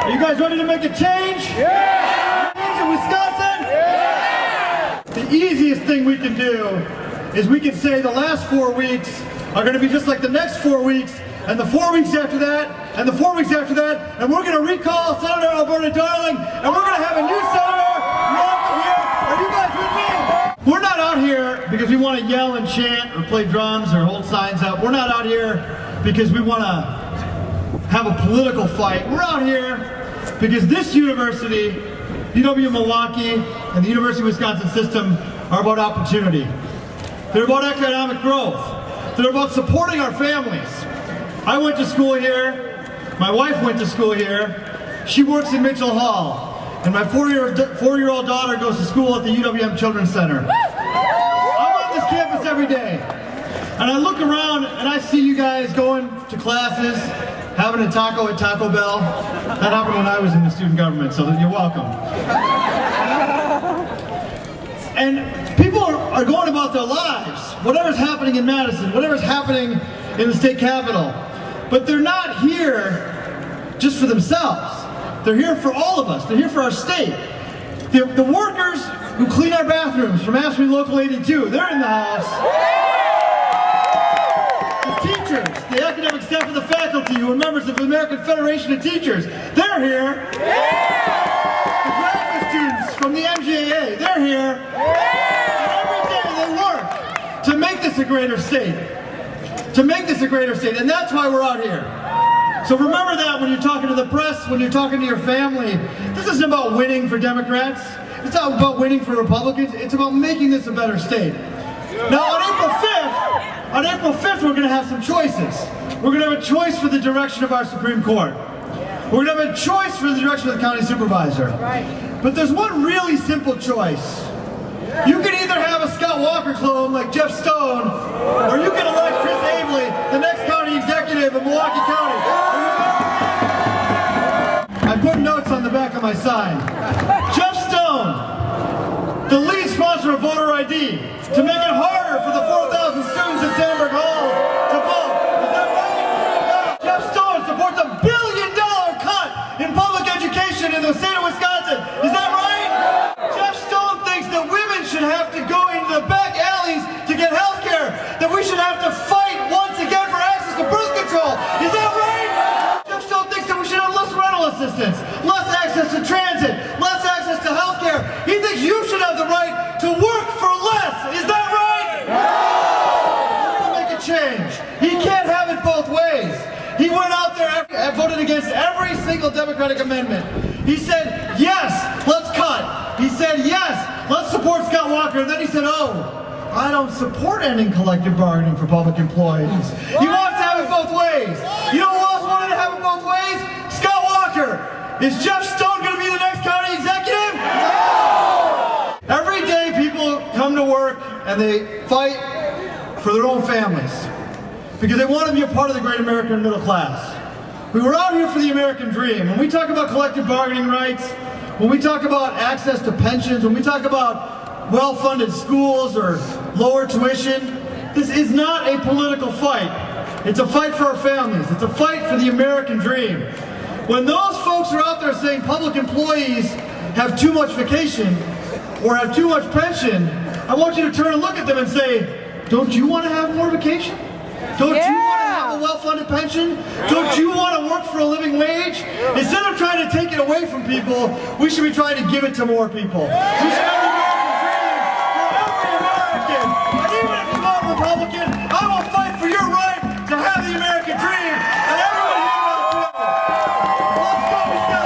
Are you guys ready to make a change? Yeah! Change in Wisconsin? Yeah! The easiest thing we can do is we can say the last 4 weeks are going to be just like the next 4 weeks, and the 4 weeks after that, and the 4 weeks after that, and we're going to recall Senator Alberta Darling, and we're going to have a new senator here. Are you guys with me? We're not out here because we want to yell and chant or play drums or hold signs up. We're not out here because we want to have a political fight. We're out here because this university, UWM Milwaukee, and the University of Wisconsin system are about opportunity. They're about economic growth. They're about supporting our families. I went to school here. My wife went to school here. She works in Mitchell Hall. And my four-year-old daughter goes to school at the UWM Children's Center. I'm on this campus every day. And I look around and I see you guys going to classes, having a taco at Taco Bell. That happened when I was in the student government, so you're welcome. And people are going about their lives, whatever's happening in Madison, whatever's happening in the state capitol. But they're not here just for themselves. They're here for all of us. They're here for our state. The workers who clean our bathrooms from AFSCME Local 82, they're in the house. The teachers, the academic staff and the faculty who are members of the American Federation of Teachers, they're here. The graduate students from the MGAA, they're here. And every day they work to make this a greater state. To make this a greater state, and that's why we're out here. So remember that when you're talking to the press, when you're talking to your family. This isn't about winning for Democrats. It's not about winning for Republicans. It's about making this a better state. Now on April 5th, we're going to have some choices. We're going to have a choice for the direction of our Supreme Court. We're going to have a choice for the direction of the county supervisor. But there's one really simple choice. You can either have a Scott Walker clone like Jeff Stone, or you can elect Chris Abele, the next county executive of Milwaukee County. I put notes on the back of my sign. Jeff Stone, the lead sponsor of voter ID, to make it harder for the 4,000 students at Sandberg Hall to vote. Is that right? Jeff Stone supports $1 billion cut in public education in the state of Wisconsin. Is that right? Jeff Stone thinks that women should have to go into the back alleys to get health care, that we should have to fight once again for access to birth control. Is that right? Jeff Stone thinks that we should have less rental assistance, less access to transit, less access to health care. He thinks you should have the right to work for less. Is that right? We're going to make a change. He can't have it both ways. He went out there and voted against every single Democratic amendment. He said, yes, let's cut. He said, yes, let's support Scott Walker. And then he said, oh, I don't support ending collective bargaining for public employees. He wants to have it both ways. You know who else wanted to have it both ways? Scott Walker. Is Jeff Stone going to be the next county executive? No! Every day people come to work and they fight for their own families because they want to be a part of the great American middle class. We were out here for the American dream. When we talk about collective bargaining rights, when we talk about access to pensions, when we talk about well-funded schools or lower tuition, this is not a political fight. It's a fight for our families. It's a fight for the American dream. When those folks are out there saying public employees have too much vacation or have too much pension, I want you to turn and look at them and say, don't you want to have more vacation? Don't you want to have a well-funded pension? Don't you want to work for a living wage? Instead of trying to take it away from people, we should be trying to give it to more people. We should have the American dream for every American. And even if you're not Republican, I will fight for your right to have the American dream. And everyone here will. Let's go, Wisconsin!